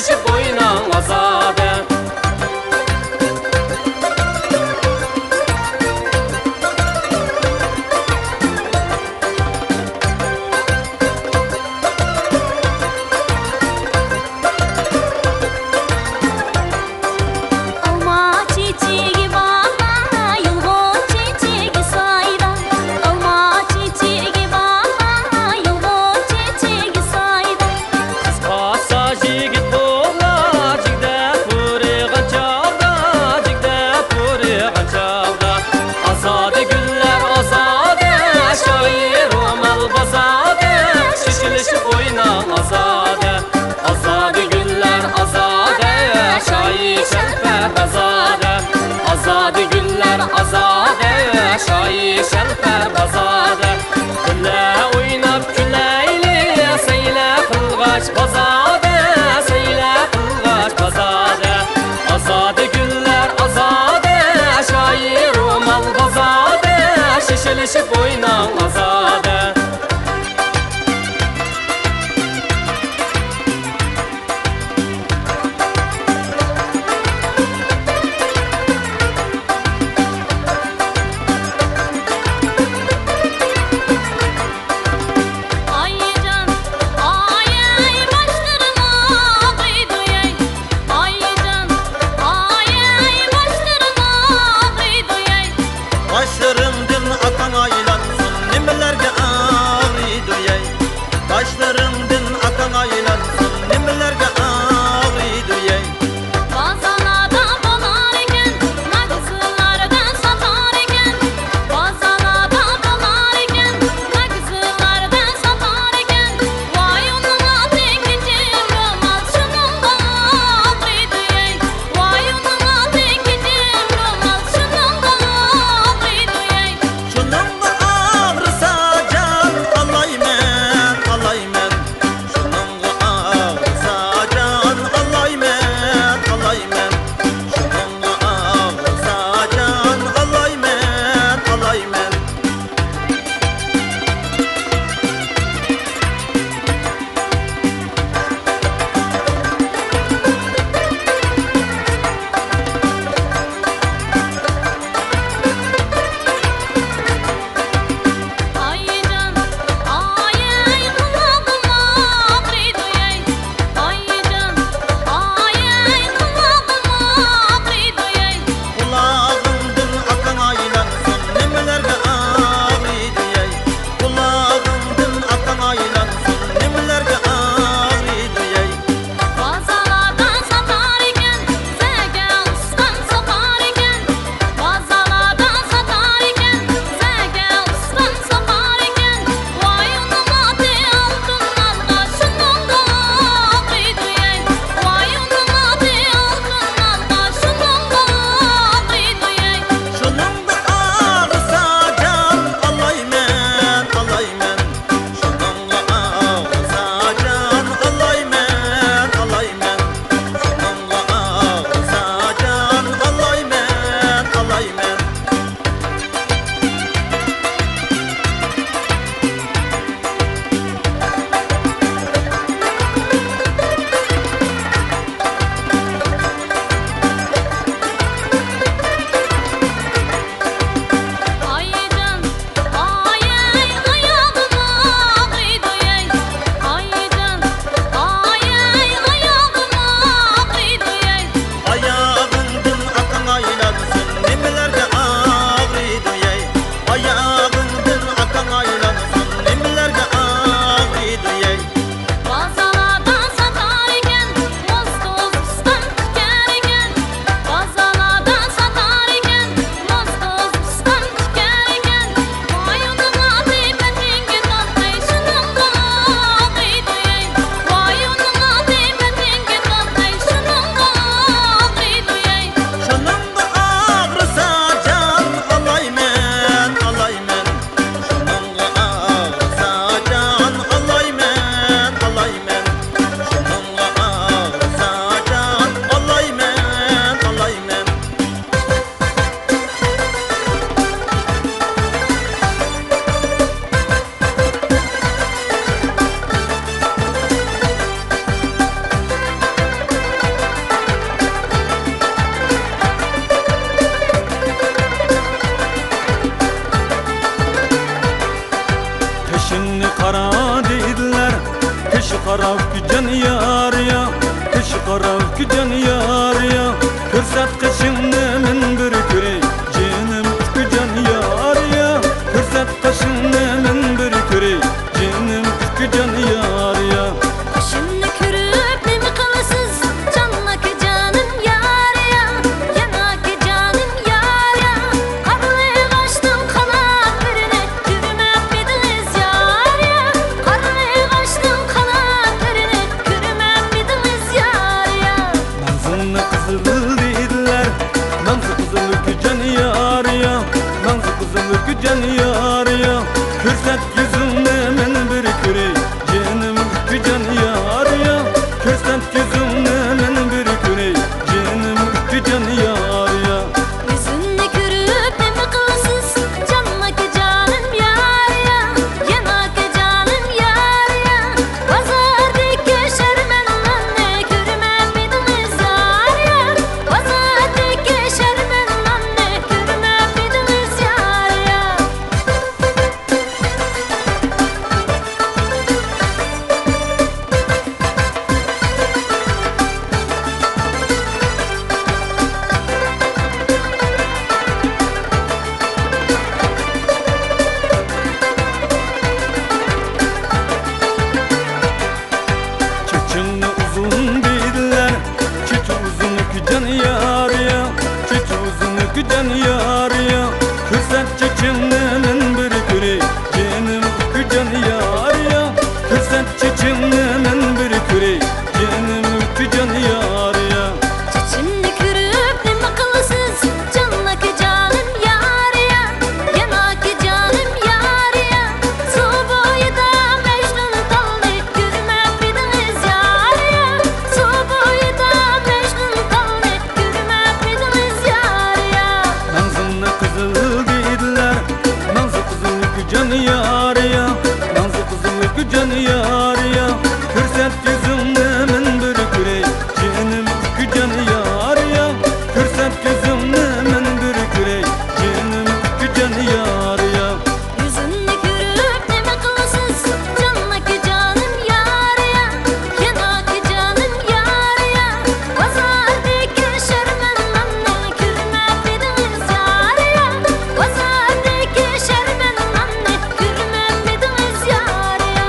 düşüp boyuna azabe. Yigit bola jigde pure ülkücan yar ya. Ko'rsatqishingni men bir ko'ray, jinim ülkücan yar ya. Ko'rsatqishingni men bir ko'ray, jinim ülkücan yar ya. Şimdi körüp nemi kılasız canlaki canım yar ya. Yanaki canım yar ya. Karlı kaçtım kanat birine kürmep bidiniz yar ya. Karlı kaçtım kanat birine kürmep bidiniz yar ya. Manzilni qizil deydilar, manzil qizil ülkücan yar ya. Manzil qizil ülkücan yar ya. Ko'rsat yuzingni men bir ko'ray, jinim ülkücan yar ya. Ko'rsat yuzingni men bir ko'ray, jinim ülkücan yar ya. Yüzünde körüp nemi kılasız canlaki canım yar ya. Yanaki canım yar ya. Pazardaki şermenle kürmep bidiniz yar ya. Pazardaki şermenle kürmep bidiniz yar ya. Çeçimni uzun deydilar, çeçi uzun ülkücan yar ya. Çeçi uzun ülkücan yar ya. Ko'rsat chechimni men bir ko'ray, jinim ülkücan yar ya. Ko'rsat chechimni men bir ko'ray, jinim ülkücan yar ya. Çeçimde körüp nemi kılasız canlaki canım yar ya. Yanaki canım yar ya. Su boyida Mecnun dallı kürmep bidiniz yar ya. Su boyida Mecnun dallı kürmep bidiniz yar ya. Manzilni qizil deydilar, manzil qizil ülkücan yar ya. Manzil qizil ülkücan yar ya. Ko'rsat yuzingni men bir ko'ray, jinim ülkücan yar ya. Ko'rsat yuzingni men bir ko'ray, jinim ülkücan yar ya. Yüzünde körüp nemi kılasız canlaki canım yar ya. Yanaki canım yar ya. Pazardaki şermenle kürmep bidiniz yar ya. Pazardaki şermenle kürmep bidiniz yar ya.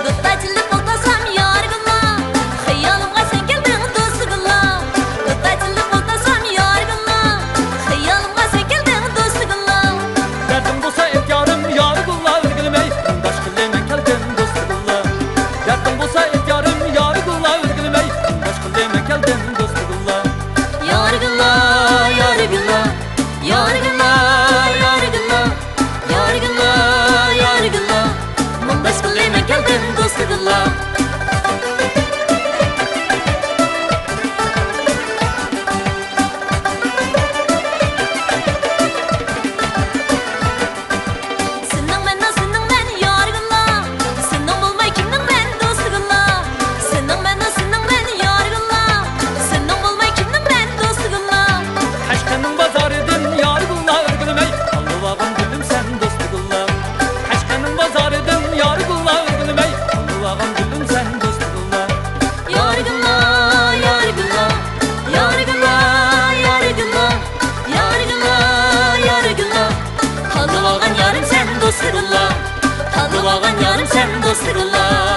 Dostacılık oltasam yargınla, hayalimga sen geldin dostluğunla. Dostacılık oltasam yargınla, hayalimga sen geldin dostluğunla. Derdim bolsa efkarım yarı gulla örgülmey Daş kıleme keldim dostu gulla Derdim bolsa efkarım yarı gulla örgülmey Daş kıleme keldim dostu gulla Yargınla, yargınla, yargınla, yargınla, yargınla, yargınla. Mundaş kıleme geldin dostluğunla. Senin ben yargınla. Senin bulmay kimnin ben dostluğunla. Senin ben yargınla. Senin bulmay kimnin ben dostluğunla. Kaşkanın bazarıdın yarı gulla örgülmey Allah'ın gülüm sen dostu gulla Kaşkanın bazarıdın yarı gulla örgülmey Allah'ın gülüm sen dostu gulla Yargınla, yargınla, yargınla, yargınla, yargınla, yargınla. Tanıvagan yarım sen dostluğunla. Tanıvagan yarım sen dostluğunla.